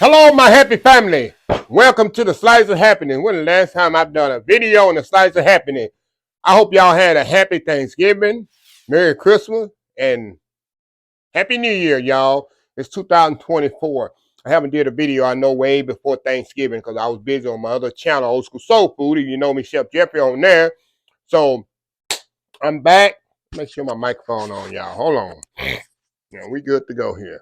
Hello, my happy family. Welcome to the Slice of Happiness. When the last time I've done a video on the Slice of Happiness? I hope y'all had a happy Thanksgiving, Merry Christmas, and Happy New Year, y'all. It's 2024. I haven't did a video, I know, way before Thanksgiving because I was busy on my other channel, Old School Soul Food. You know me, Chef Jeffrey, on there. So I'm back. Make sure my microphone on, y'all. Hold on. Now we good to go here.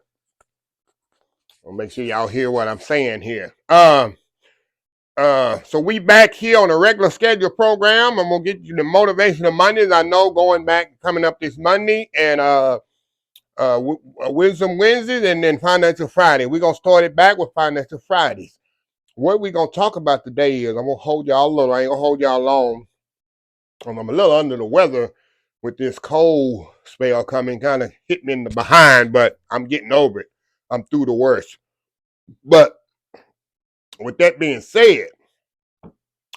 I'll make sure y'all hear what I'm saying here. So we back here on a regular schedule program. I'm gonna get you the motivational Mondays. I know going back coming up this Monday and Wisdom Wednesdays and then Financial Friday. We're gonna start it back with Financial Fridays. What we're gonna talk about today is I'm gonna hold y'all a little. I ain't gonna hold y'all long. I'm a little under the weather with this cold spell coming, kind of hit me in the behind, but I'm getting over it. I'm through the worst. But with that being said,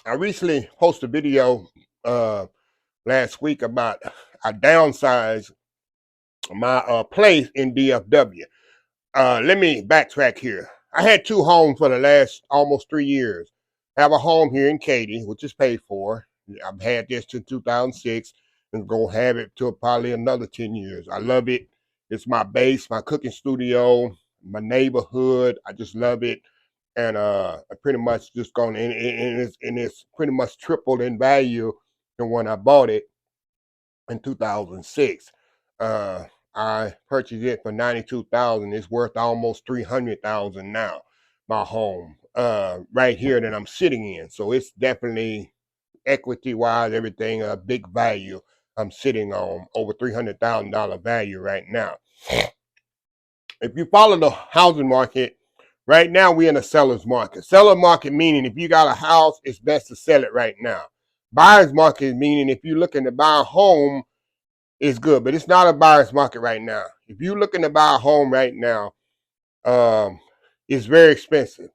I recently posted a video last week about I downsized my place in DFW. Let me backtrack here. I had two homes for the last almost 3 years. I have a home here in KATY, which is paid for. I've had this since 2006 and gonna have it till probably another 10 years. I love it. It's my base, my cooking studio, my neighborhood. I just love it. And I pretty much just gone and it's pretty much tripled in value than when I bought it in 2006. I purchased it for $92,000. It's worth almost $300,000 now. My home, right here that I'm sitting in. So it's definitely equity wise, everything a big value. I'm sitting on over $300,000 value right now. If you follow the housing market, right now we're in a seller's market. Seller market meaning if you got a house, it's best to sell it right now. Buyer's market meaning if you're looking to buy a home, it's good, but it's not a buyer's market right now. If you're looking to buy a home right now, it's very expensive.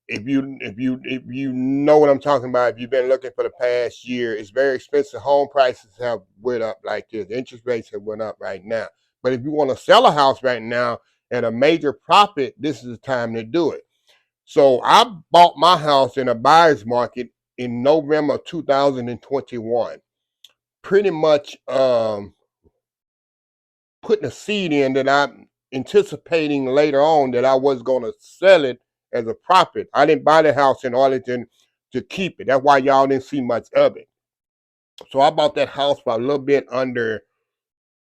If you know what I'm talking about, if you've been looking for the past year, it's very expensive. Home prices have went up like this. Interest rates have went up right now. But if you want to sell a house right now at a major profit, this is the time to do it. So I bought my house in a buyer's market in November 2021. Pretty much putting a seed in that I'm anticipating later on that I was going to sell it as a profit. I didn't buy the house in Arlington to keep it. That's why y'all didn't see much of it. So I bought that house for a little bit over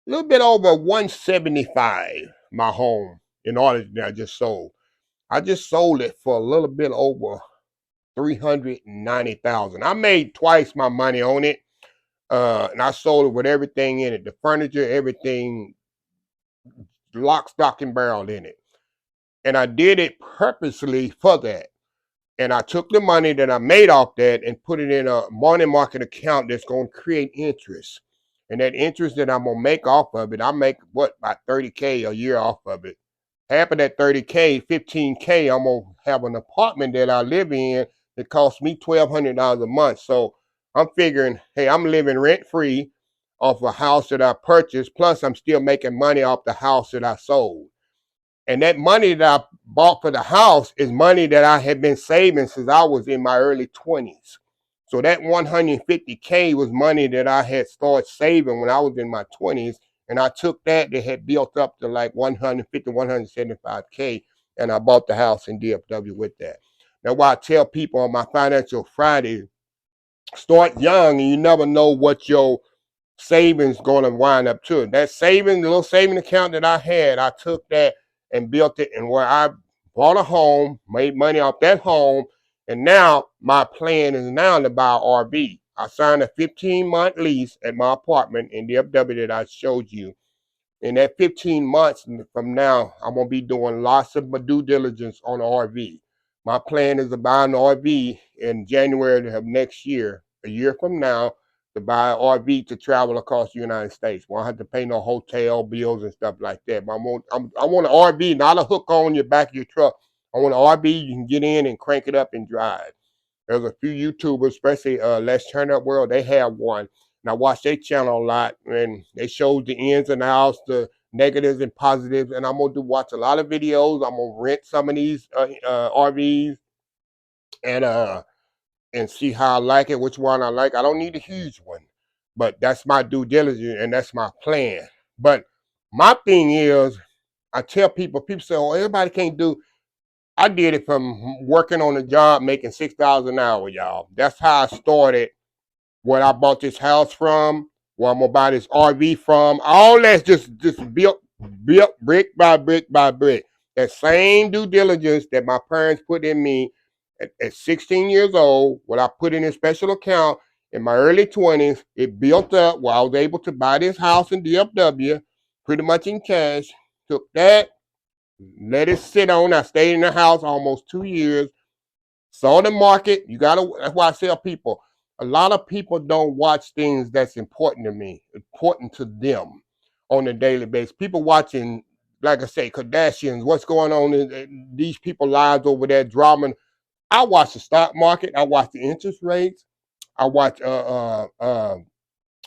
175. My home in Arlington I just sold. I just sold it for a little bit over 390,000. I made twice my money on it, and I sold it with everything in it, the furniture, everything, lock, stock, and barrel in it. And I did it purposely for that. And I took the money that I made off that and put it in a money market account that's going to create interest. And that interest that I'm going to make off of it, I make about 30K a year off of it. Half of that 30K, 15K, I'm going to have an apartment that I live in that costs me $1,200 a month. So I'm figuring, hey, I'm living rent free off a house that I purchased. Plus, I'm still making money off the house that I sold. And that money that I bought for the house is money that I had been saving since I was in my early 20s. So that 150K was money that I had started saving when I was in my 20s. And I took that had built up to like 150, 175K. And I bought the house in DFW with that. Now, why I tell people on my Financial Friday, start young and you never know what your savings going to wind up to. That saving, the little saving account that I had, I took that and built it, and where I bought a home, made money off that home, and now my plan is now to buy an RV. I signed a 15-month lease at my apartment in DFW that I showed you. In that 15 months from now, I'm going to be doing lots of due diligence on the RV. My plan is to buy an RV in January of next year, a year from now, to buy an RV to travel across the United States. Won't have to pay no hotel bills and stuff like that. But I want an RV, not a hook on your back of your truck. I want an RV you can get in and crank it up and drive. There's a few YouTubers, especially Let's Turn Up World, they have one. And I watch their channel a lot, and they show the ins and outs, the negatives and positives, and I'm gonna watch a lot of videos. I'm gonna rent some of these RVs and see how I like it, which one I like. I don't need a huge one, but that's my due diligence and that's my plan. But my thing is, I tell people say, "Oh, everybody can't do." I did it from working on a job, making $6 an hour, y'all. That's how I started. Where I bought this house from, where I'm gonna buy this RV from. All that's just built brick by brick by brick. That same due diligence that my parents put in me at 16 years old, what I put in a special account in my early 20s, it built up where I was able to buy this house in DFW, pretty much in cash. Took that, let it sit on. I stayed in the house almost 2 years. Saw the market. You gotta. That's why I tell people. A lot of people don't watch things that's important to me, important to them, on a daily basis. People watching, like I say, Kardashians. What's going on in these people's lives over there? Drama. I watch the stock market. I watch the interest rates. I watch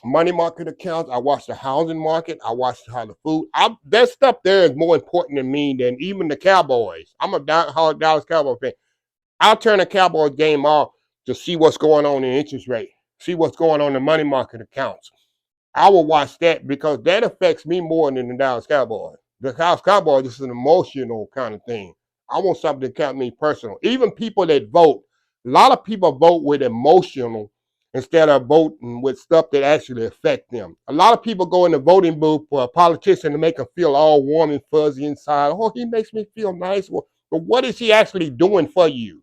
money market accounts. I watch the housing market. I watch how the food. That stuff there is more important to me than even the Cowboys. I'm a Dallas Cowboy fan. I'll turn a Cowboy game off to see what's going on in interest rate, see what's going on in money market accounts. I will watch that because that affects me more than the Dallas Cowboys. The Dallas Cowboys is an emotional kind of thing. I want something to count me personal. Even people that vote, a lot of people vote with emotional instead of voting with stuff that actually affect them. A lot of people go in the voting booth for a politician to make them feel all warm and fuzzy inside. Oh, he makes me feel nice. Well, but what is he actually doing for you?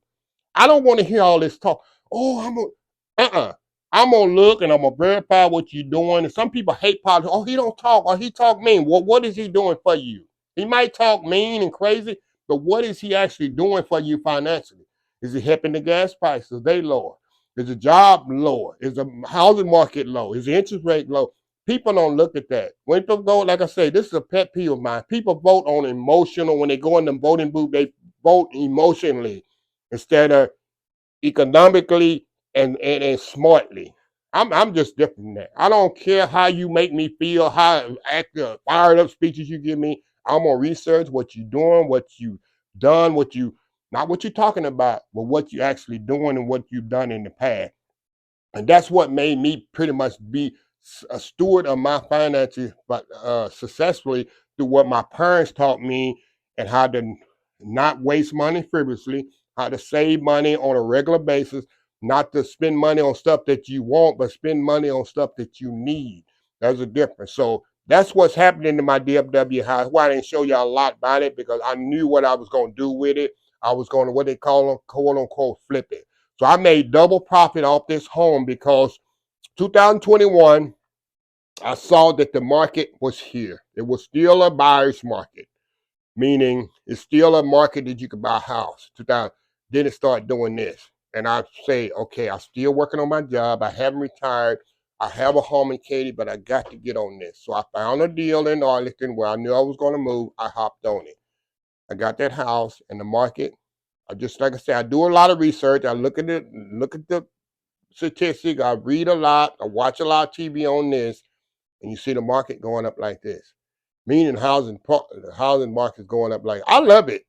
I don't want to hear all this talk. Oh, I'm gonna look and I'm gonna verify what you're doing. And some people hate politics. Oh, he don't talk or he talk mean. Well, what is he doing for you? He might talk mean and crazy, but what is he actually doing for you financially? Is he helping the gas prices? They lower? Is the job lower? Is the housing market low? Is the interest rate low? People don't look at that. When people go, like I say, this is a pet peeve of mine. People vote on emotional when they go in the voting booth. They vote emotionally instead of economically and smartly. I'm just different than that. I don't care how you make me feel, how fired up speeches you give me. I'm gonna research what you're doing, what you done, what you not what you're talking about, but what you actually doing and what you've done in the past. And that's what made me pretty much be a steward of my finances, but successfully through what my parents taught me and how to not waste money frivolously, how to save money on a regular basis, not to spend money on stuff that you want, but spend money on stuff that you need. There's a difference. So that's what's happening in my DFW house. Why I didn't show y'all a lot about it because I knew what I was going to do with it. I was going to what they call them, quote unquote, flip it. So I made double profit off this home because 2021, I saw that the market was here. It was still a buyer's market, meaning it's still a market that you could buy a house. 2000, then it started doing this. And I say, okay, I'm still working on my job. I haven't retired. I have a home in Katy, but I got to get on this. So I found a deal in Arlington where I knew I was going to move. I hopped on it. I got that house and the market. I just like I said, I do a lot of research. I look at the statistic. I read a lot. I watch a lot of TV on this, and you see the market going up like this. Meaning the housing market is going up like I love it.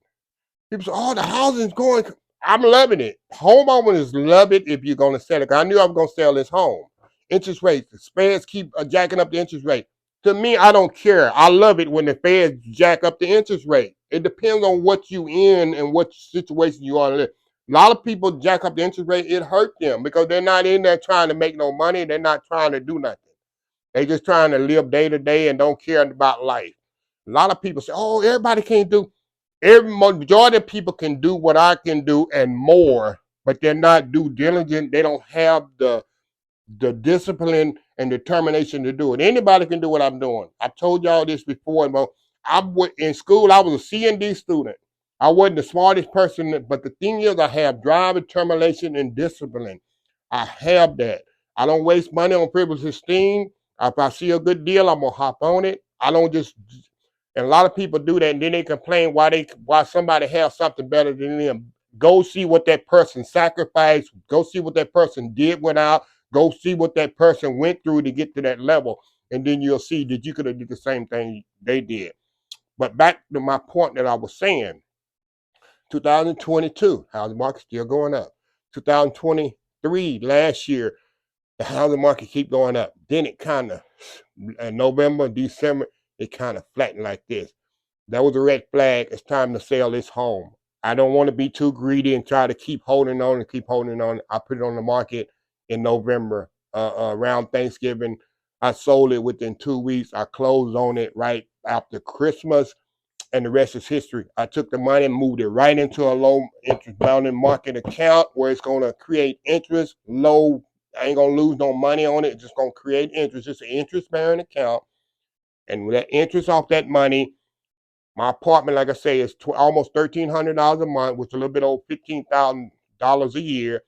People say, "Oh, the housing's going." I'm loving it. Homeowners love it if you're going to sell it. I knew I was going to sell this home. Interest rates, the feds keep jacking up the interest rate. To me, I don't care. I love it when the feds jack up the interest rate. It depends on what you in and what situation you are in. A lot of people jack up the interest rate. It hurt them because they're not in there trying to make no money. They're not trying to do nothing. They just trying to live day to day and don't care about life. A lot of people say, "Oh, everybody can't do." Every majority of people can do what I can do and more, but they're not due diligent. They don't have the discipline and determination to do it. Anybody can do what I'm doing. I told y'all this before. But in school. I was a C&D student. I wasn't the smartest person, but the thing is, I have drive, determination, and discipline. I have that. I don't waste money on frivolous things. If I see a good deal, I'm gonna hop on it. I don't just. And a lot of people do that, and then they complain why somebody has something better than them. Go see what that person sacrificed. Go see what that person did without. Go see what that person went through to get to that level. and then you'll see that you could have did the same thing they did. But back to my point that I was saying, 2022, housing market still going up. 2023, last year, the housing market keep going up. Then it kind of, November, December, it kind of flattened like this. That was a red flag. It's time to sell this home. I don't want to be too greedy and try to keep holding on and keep holding on. I put it on the market in November, around Thanksgiving. I sold it within 2 weeks. I closed on it right after Christmas, and the rest is history. I took the money and moved it right into a low interest bounding market account where it's going to create interest. Low, I ain't going to lose no money on it. It's just going to create interest. It's an interest bearing account. And with that interest off that money, my apartment, like I say, is almost $1,300 a month, which is a little bit over $15,000 a year.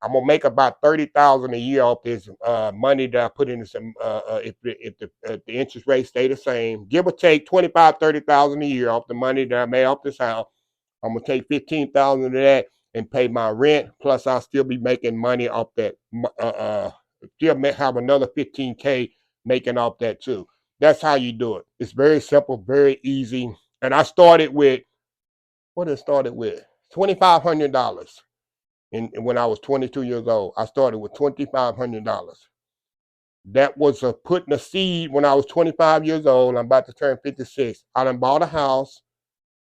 I'm gonna make about $30,000 a year off this money that I put in this. If the interest rate stay the same, give or take 25, 30,000 a year off the money that I made off this house. I'm gonna take 15,000 of that and pay my rent. Plus, I'll still be making money off that. Still have another 15K making off that too. That's how you do it. It's very simple, very easy. And I started with what did I started with? $2,500. And when I was 22 years old, I started with $2,500. That was putting a seed when I was 25 years old. I'm about to turn 56. I done bought a house,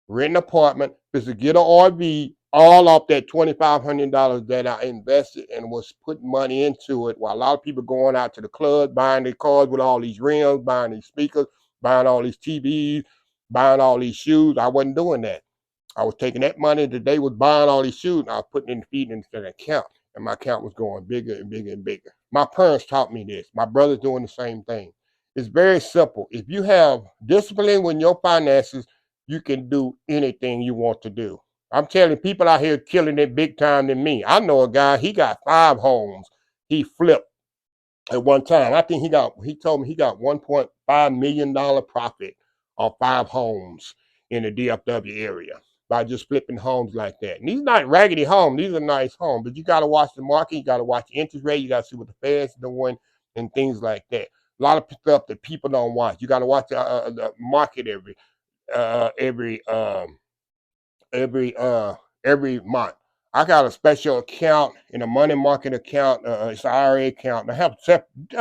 rent an apartment, just to get an RV, all off that $2,500 that I invested and was putting money into it. While a lot of people going out to the club, buying their cars with all these rims, buying these speakers, buying all these TVs, buying all these shoes. I wasn't doing that. I was taking that money that they was buying all these shoes, and I was putting in feeding into an account, and my account was going bigger and bigger and bigger. My parents taught me this. My brother's doing the same thing. It's very simple. If you have discipline with your finances, you can do anything you want to do. I'm telling people out here killing it big time than me. I know a guy, he got 5 homes. He flipped at one time. I think he told me he got $1.5 million profit on 5 homes in the DFW area by just flipping homes like that. And these are not raggedy homes, these are nice homes, but you gotta watch the market, you gotta watch the interest rate, you gotta see what the Fed's doing and things like that. A lot of stuff that people don't watch. You gotta watch the market every every month. I got a special account in a money market account. It's an IRA account. I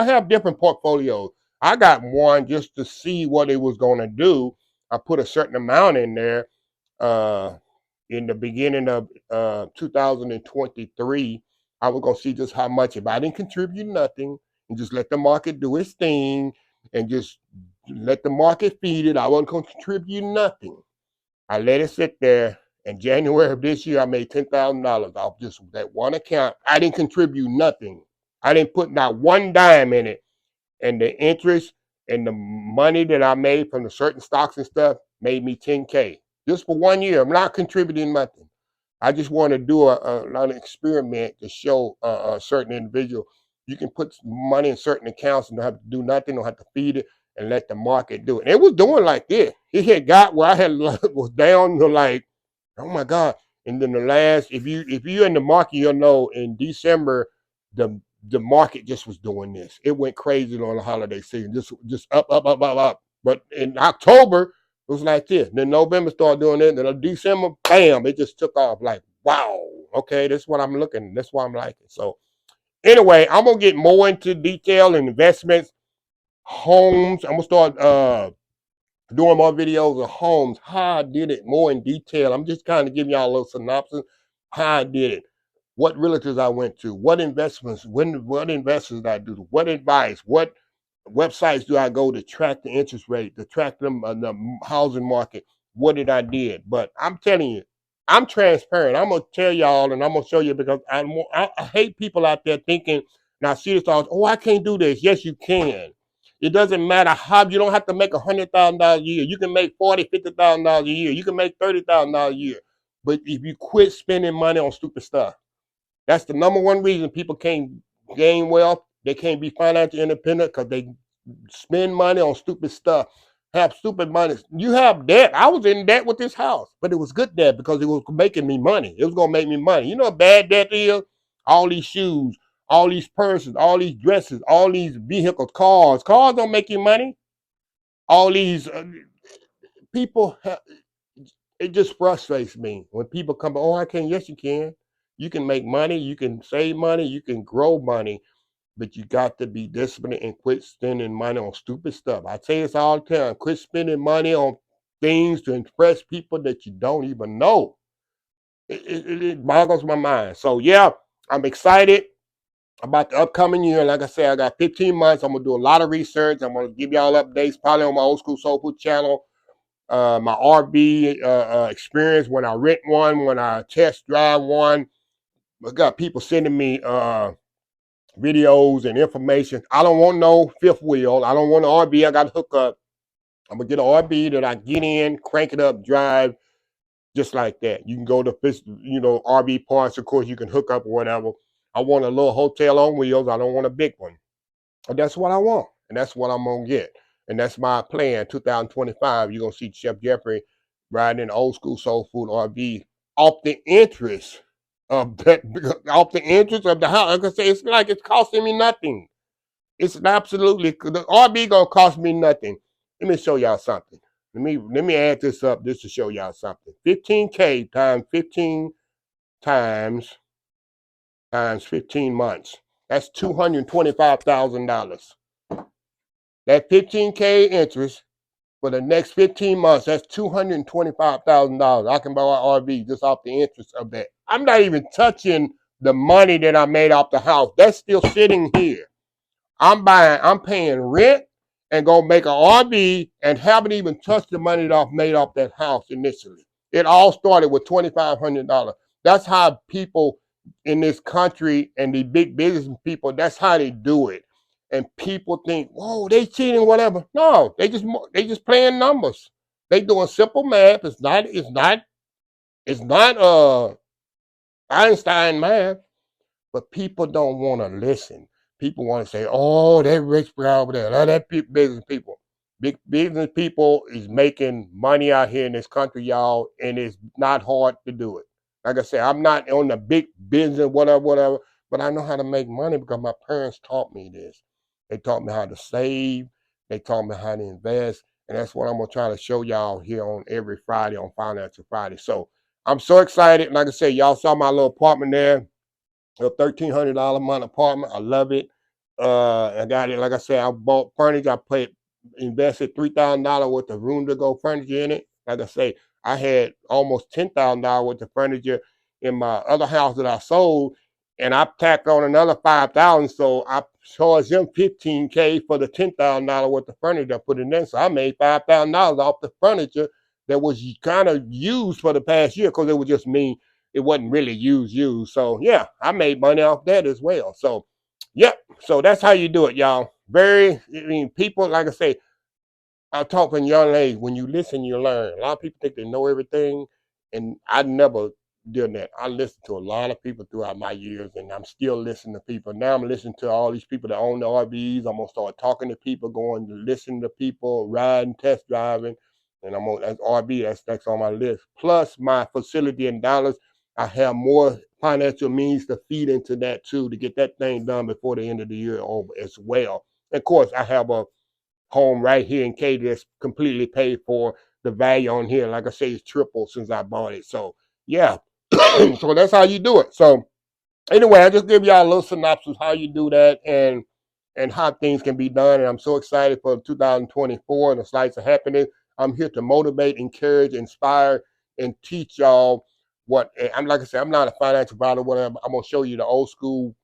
have different portfolios. I got one just to see what it was going to do. I put a certain amount in there uh, in the beginning of 2023. I was going to see just how much. If I didn't contribute nothing and just let the market do its thing and just let the market feed it, I wasn't going to contribute nothing. I let it sit there. In January of this year, I made $10,000 off just that one account. I didn't contribute nothing. I didn't put not one dime in it. And the interest and the money that I made from the certain stocks and stuff made me 10K just for 1 year. I'm not contributing nothing. I just want to do an experiment to show a certain individual you can put money in certain accounts and don't have to do nothing, don't have to feed it, and let the market do it. And it was doing like this. It had got where I had was down to like, oh my God. And then the last, if you're in the market, you'll know in December the market just was doing this. It went crazy on the holiday season, just up, up, up, up, up. But in October, it was like this. Then November started doing it. Then December, bam, it just took off. Like, wow, okay, that's what I'm looking. That's what I'm liking. So anyway, I'm gonna get more into detail and investments, homes. I'm gonna start doing more videos of homes, how I did it more in detail. I'm just kind of giving y'all a little synopsis, how I did it, what realtors I went to, what investments, what investors I do, what advice, what websites do I go to track the interest rate, to track them the housing market, what did I did. But I'm telling you, I'm transparent. I'm gonna tell y'all and I'm gonna show you because I hate people out there thinking, and I see this all, oh, I can't do this. Yes, you can. It doesn't matter how you don't have to make $100,000 a year. You can make $40,000, $50,000 a year. You can make $30,000 a year. But if you quit spending money on stupid stuff, that's the number one reason people can't gain wealth. They can't be financially independent because they spend money on stupid stuff. Have stupid money. You have debt. I was in debt with this house, but it was good debt because it was making me money. It was gonna make me money. You know what bad debt is? All these shoes, all these purses, all these dresses, all these vehicles, cars. Cars don't make you money. All these people, it just frustrates me when people come, oh, I can. Yes, you can. You can make money. You can save money. You can grow money. But you got to be disciplined and quit spending money on stupid stuff. I say this all the time. Quit spending money on things to impress people that you don't even know. It boggles my mind. So yeah, I'm excited about the upcoming year. Like I said, I got 15 months. I'm gonna do a lot of research. I'm gonna give y'all updates probably on my Old School Soul Food channel. My RV experience when I rent one, when I test drive one. I got people sending me videos and information. I don't want no fifth wheel. I don't want an RV. I got to hook up. I'm gonna get an RV that I get in, crank it up, drive just like that. You can go to RV parts. Of course, you can hook up or whatever. I want a little hotel on wheels. I don't want a big one. But that's what I want, and that's what I'm gonna get. And that's my plan. 2025. You're gonna see Chef Jeffrey riding an Old School Soul Food RV off the interest of that, off the interest of the house. Like I say, it's like it's costing me nothing. It's absolutely the RV gonna cost me nothing. Let me show y'all something. Let me add this up just to show y'all something. 15K times 15 times 15 months. That's $225,000. That 15K interest for the next 15 months, that's $225,000. I can buy an RV just off the interest of that. I'm not even touching the money that I made off the house. That's still sitting here. I'm paying rent and gonna make an RV and haven't even touched the money that I've made off that house initially. It all started with $2,500. That's how people in this country and the big business people, that's how they do it. And people think, whoa, they cheating, whatever. No, they just playing numbers. They doing simple math. It's not Einstein math. But people don't want to listen. People want to say, oh, that rich guy over there, oh, that business people. Big business people is making money out here in this country, y'all, and it's not hard to do it. Like I said, I'm not on the big business, whatever, but I know how to make money because my parents taught me this. They taught me how to save. They taught me how to invest. And that's what I'm going to try to show y'all here on every Friday on Financial Friday. So I'm so excited. Like I said, y'all saw my little apartment there, a $1,300 a month apartment. I love it. I got it. Like I said, I bought furniture. Invested $3,000 worth of room to go furniture in it. Like I say, I had almost $10,000 worth of furniture in my other house that I sold, and I tacked on another $5,000. So I charged them $15K for the $10,000 worth of furniture I put in there. So I made $5,000 off the furniture that was kind of used for the past year because it was just me. It wasn't really used. So yeah, I made money off that as well. So yep. So that's how you do it, y'all. People, like I say, I talk from young age. When you listen, you learn. A lot of people think they know everything, and I never did that. I listened to a lot of people throughout my years, and I'm still listening to people. Now I'm listening to all these people that own the RVs. I'm gonna start talking to people, going to listen to people, riding, test driving, and that's RV. That's on my list. Plus my facility in Dallas, I have more financial means to feed into that too to get that thing done before the end of the year over as well. Of course, I have a home right here in KATY that's completely paid for. The value on here, like I say, is triple since I bought it. So yeah, so that's how you do it. So anyway, I just give y'all a little synopsis how you do that and how things can be done. And I'm so excited for 2024 and the slides of happiness. I'm here to motivate, encourage, inspire, and teach y'all what I'm. Like I said, I'm not a financial advisor, whatever. I'm gonna show you the old school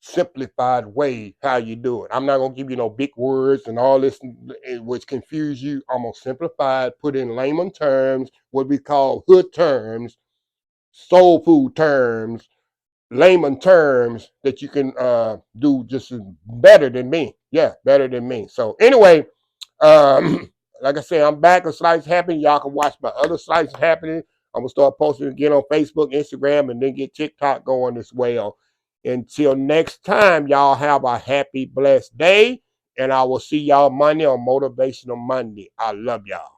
simplified way how you do it. I'm not gonna give you no big words and all this which confuse you. I'm gonna simplify it, put in layman terms, what we call hood terms, soul food terms, layman terms that you can do just better than me. Yeah, better than me. So anyway, like I said, I'm back on Slices Happening. Y'all can watch my other Slices Happening. I'm gonna start posting again on Facebook, Instagram, and then get TikTok going as well. Until next time, y'all have a happy, blessed day, and I will see y'all Monday on Motivational Monday. I love y'all.